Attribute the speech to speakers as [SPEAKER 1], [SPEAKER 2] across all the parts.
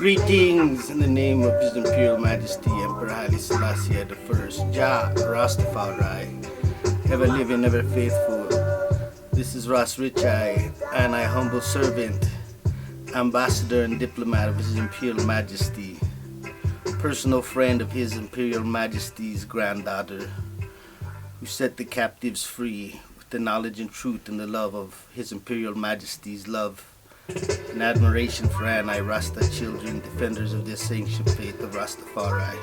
[SPEAKER 1] Greetings in the name of His Imperial Majesty Emperor Haile Selassie I, Jah Rastafari, ever living, ever faithful. This is Rasta Richie, and I humble servant, ambassador and diplomat of His Imperial Majesty, personal friend of His Imperial Majesty's granddaughter, who set the captives free with the knowledge and truth and the love of His Imperial Majesty's love and admiration for anti-Rasta children, defenders of this ancient faith of Rastafari.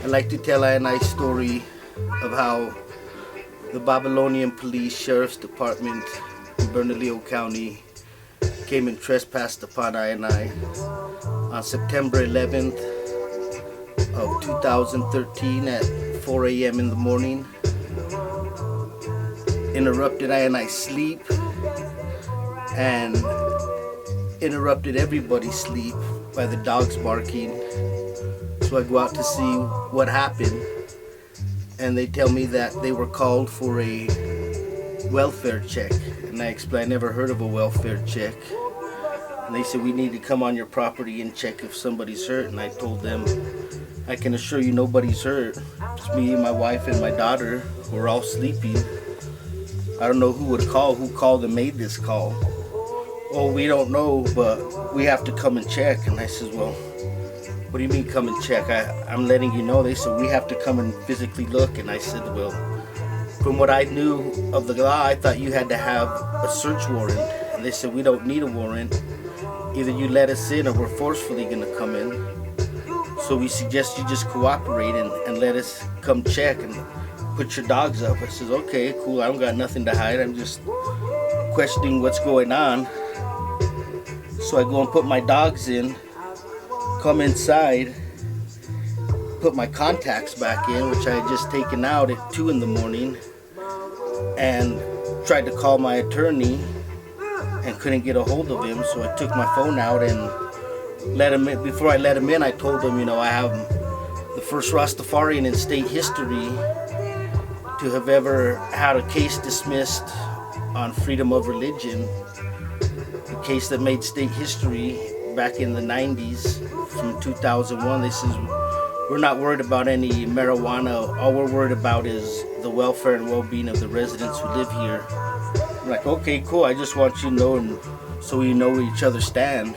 [SPEAKER 1] I like to tell a story of how the Babylonian Police Sheriff's Department in Bernalillo County came and trespassed upon I on September 11th of 2013 at 4 a.m. in the morning. Interrupted I sleep and interrupted everybody's sleep by the dogs barking. So I go out to see what happened, and they tell me that they were called for a welfare check. And I explained I never heard of a welfare check. And they said, we need to come on your property and check if somebody's hurt. And I told them, I can assure you nobody's hurt. It's me, my wife, and my daughter. We're all sleeping. I don't know who called and made this call. Oh, we don't know, but we have to come and check. And I said, well, what do you mean come and check? I'm letting you know. They said, we have to come and physically look. And I said, well, from what I knew of the law, I thought you had to have a search warrant. And they said, we don't need a warrant. Either you let us in or we're forcefully going to come in. So we suggest you just cooperate and let us come check and put your dogs up. I says, okay, cool. I don't got nothing to hide. I'm just questioning what's going on. So I go and put my dogs in, come inside, put my contacts back in, which I had just taken out at 2 in the morning, and tried to call my attorney and couldn't get a hold of him. So I took my phone out and let him in. Before I let him in, I told him, I have the first Rastafarian in state history to have ever had a case dismissed on freedom of religion. A case that made state history back in the 90s from 2001. They says, we're not worried about any marijuana. All we're worried about is the welfare and well-being of the residents who live here. I'm like, okay, cool. I just want you to know, and so we know where each other stand.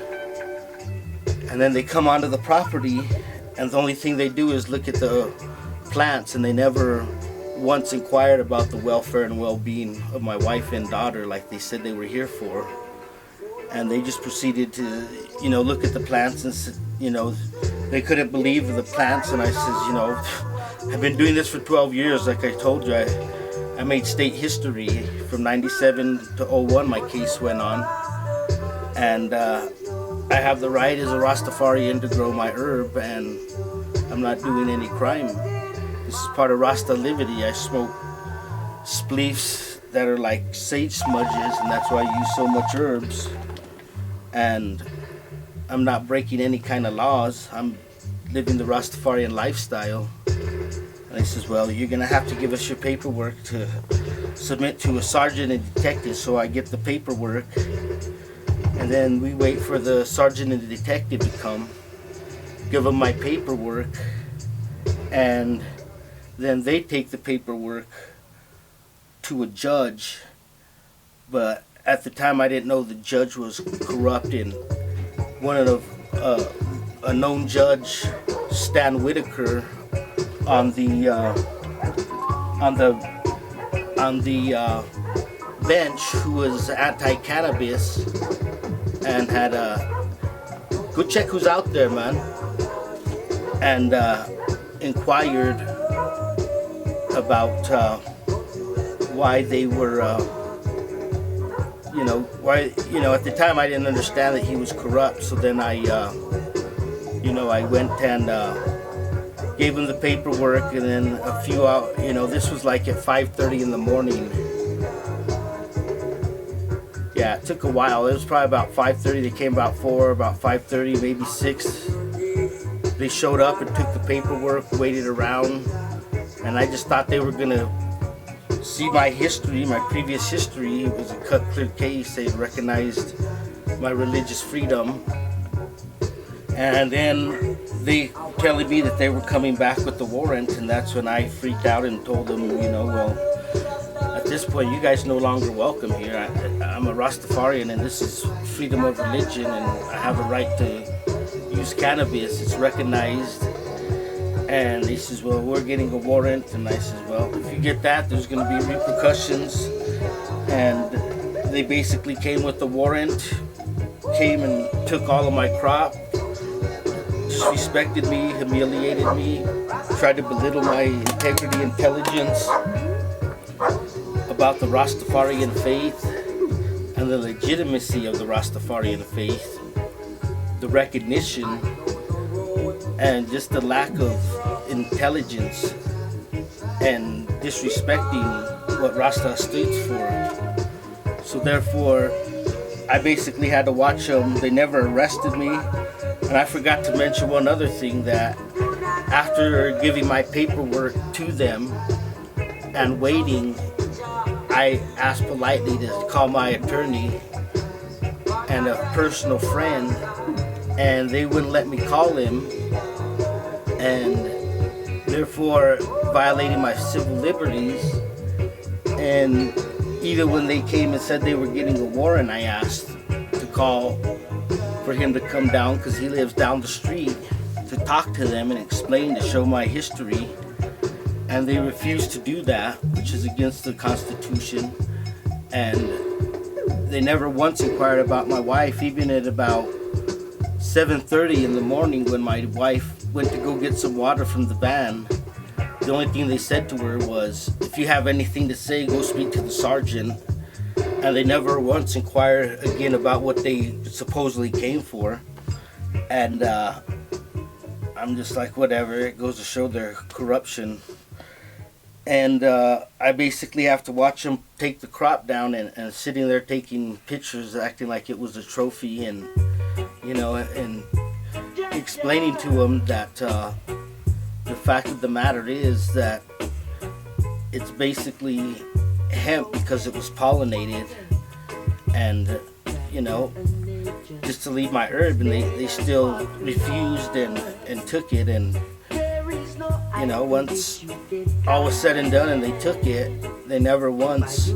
[SPEAKER 1] And then they come onto the property, and the only thing they do is look at the plants, and they never once inquired about the welfare and well-being of my wife and daughter like they said they were here for. And they just proceeded to, look at the plants, and they couldn't believe the plants. And I says, I've been doing this for 12 years. Like I told you, I made state history from 97 to 01. My case went on, and I have the right as a Rastafarian to grow my herb, and I'm not doing any crime. This is part of Rasta Liberty. I smoke spleefs that are like sage smudges, and that's why I use so much herbs. And I'm not breaking any kind of laws. I'm living the Rastafarian lifestyle. And he says, well, you're going to have to give us your paperwork to submit to a sergeant and detective. So I get the paperwork, and then we wait for the sergeant and the detective to come, give them my paperwork, and then they take the paperwork to a judge. But at the time, I didn't know the judge was corrupt, and one of a known judge, Stan Whitaker, on the bench, who was anti-cannabis and had go check who's out there, man, and inquired about why they were. At the time I didn't understand that he was corrupt. So then I went and gave him the paperwork, and then a few hours, this was like at 5:30 in the morning. Yeah, it took a while. It was probably about 5:30. They came about 4, about 5:30, maybe 6. They showed up and took the paperwork, waited around, and I just thought they were gonna see my history, my previous history. It was a cut clear case. They recognized my religious freedom. And then they telling me that they were coming back with the warrant, and that's when I freaked out and told them, well, at this point, you guys no longer welcome here. I'm a Rastafarian, and this is freedom of religion, and I have a right to use cannabis. It's recognized. And he says, well, we're getting a warrant. And I says, well, if you get that, there's going to be repercussions. And they basically came with the warrant, came and took all of my crop, disrespected me, humiliated me, tried to belittle my integrity, intelligence about the Rastafarian faith and the legitimacy of the Rastafarian faith, the recognition, and just the lack of intelligence and disrespecting what Rasta stands for. So therefore, I basically had to watch them. They never arrested me. And I forgot to mention one other thing, that after giving my paperwork to them and waiting, I asked politely to call my attorney and a personal friend, and they wouldn't let me call him, and therefore violating my civil liberties. And even when they came and said they were getting a warrant, I asked to call for him to come down, because he lives down the street, to talk to them and explain, to show my history. And they refused to do that, which is against the Constitution. And they never once inquired about my wife, even at about 7:30 in the morning when my wife went to go get some water from the van. The only thing they said to her was, if you have anything to say, go speak to the sergeant. And they never once inquired again about what they supposedly came for. And I'm just like, whatever, it goes to show their corruption. And I basically have to watch them take the crop down, and sitting there taking pictures, acting like it was a trophy, and and explaining to them that the fact of the matter is that it's basically hemp because it was pollinated, and just to leave my herb, and they still refused and took it. And once all was said and done and they took it, they never once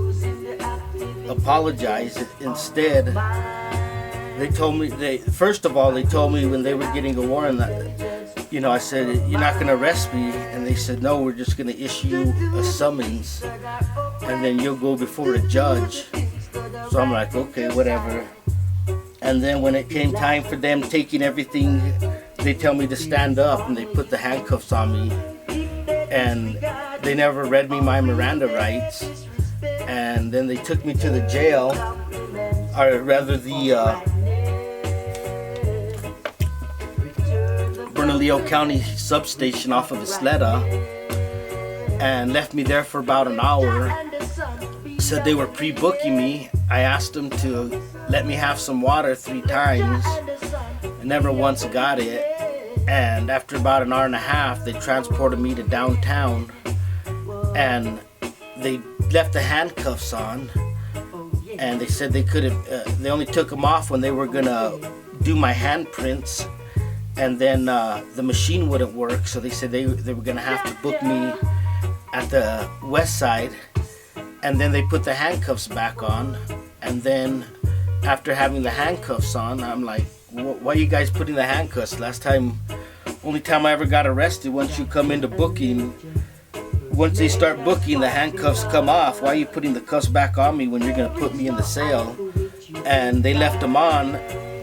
[SPEAKER 1] apologized. Instead, they told me, first of all they told me when they were getting a warrant that, I said, you're not going to arrest me, and they said, no, we're just going to issue a summons, and then you'll go before a judge. So I'm like, okay, whatever. And then when it came time for them taking everything, they tell me to stand up, and they put the handcuffs on me, and they never read me my Miranda rights. And then they took me to the jail, or rather the Bernalillo County substation off of Isleta, and left me there for about an hour. Said they were pre-booking me. I asked them to let me have some water 3 times. I never once got it. And after about an hour and a half, they transported me to downtown, and they left the handcuffs on, and they said they could have, they only took them off when they were gonna do my handprints, and then the machine wouldn't work, so they said they were gonna have to book me at the west side. And then they put the handcuffs back on, and then after having the handcuffs on, I'm like, why are you guys putting the handcuffs? Only time I ever got arrested, once you come into booking, once they start booking, the handcuffs come off. Why are you putting the cuffs back on me when you're going to put me in the cell? And they left them on,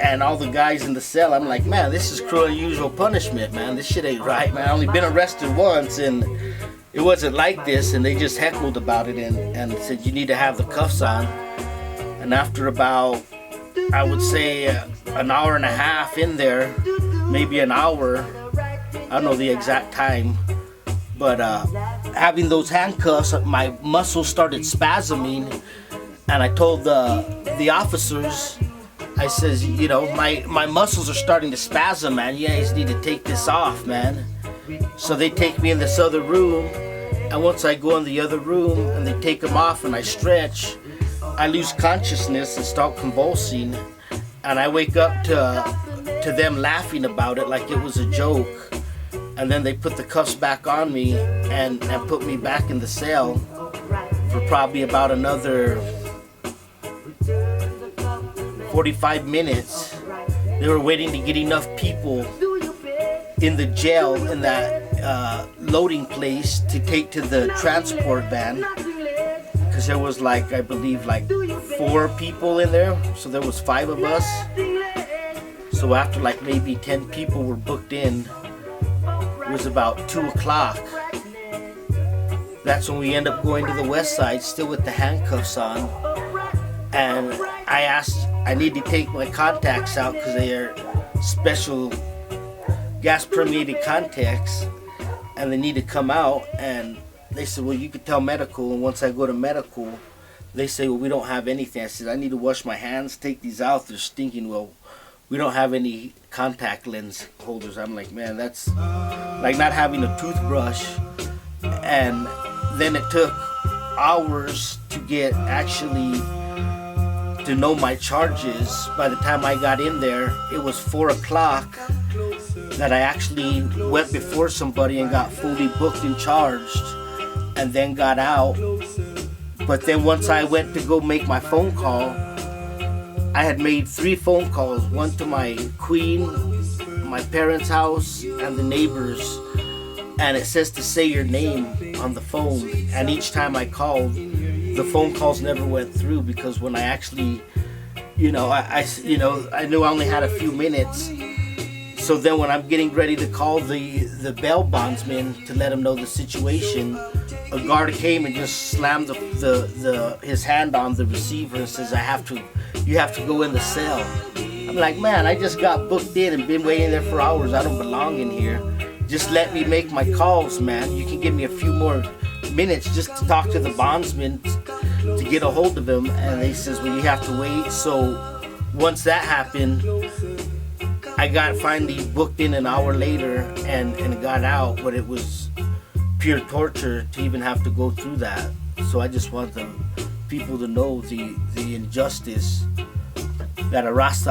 [SPEAKER 1] and all the guys in the cell, I'm like, man, this is cruel and unusual punishment, man. This shit ain't right, man. I only been arrested once, and it wasn't like this. And they just heckled about it and said, you need to have the cuffs on. And after about, I would say, an hour and a half in there, maybe an hour, I don't know the exact time, but having those handcuffs, my muscles started spasming, and I told the officers, I says, my muscles are starting to spasm, man. You guys need to take this off, man. So they take me in this other room, and once I go in the other room and they take them off and I stretch, I lose consciousness and start convulsing, and I wake up to to them laughing about it like it was a joke. And then they put the cuffs back on me and put me back in the cell for probably about another 45 minutes. They were waiting to get enough people in the jail, in that loading place, to take to the transport van. Because there was like, I believe, like 4 people in there. So there was 5 of us. So after like maybe 10 people were booked in, it was about 2 o'clock. That's when we end up going to the west side, still with the handcuffs on. And I asked, I need to take my contacts out because they are special gas permeated contacts and they need to come out. And they said, well, you could tell medical. And once I go to medical, they say, well, we don't have anything. I said, I need to wash my hands, take these out, they're stinking. Well, we don't have any contact lens holders. I'm like, man, that's like not having a toothbrush. And then it took hours to get actually to know my charges. By the time I got in there, it was 4 o'clock that I actually went before somebody and got fully booked and charged, and then got out. But then once I went to go make my phone call, I had made 3 phone calls, one to my queen, my parents' house, and the neighbors. And it says to say your name on the phone. And each time I called, the phone calls never went through, because when I actually, I knew I only had a few minutes. So then when I'm getting ready to call the bail bondsman to let him know the situation, a guard came and just slammed his hand on the receiver and says, you have to go in the cell. I'm like, man, I just got booked in and been waiting there for hours. I don't belong in here. Just let me make my calls, man. You can give me a few more minutes just to talk to the bondsman to get a hold of him. And they says, well, you have to wait. So once that happened, I got finally booked in an hour later and got out, but it was pure torture to even have to go through that. So I just want the people to know the injustice that a Rasta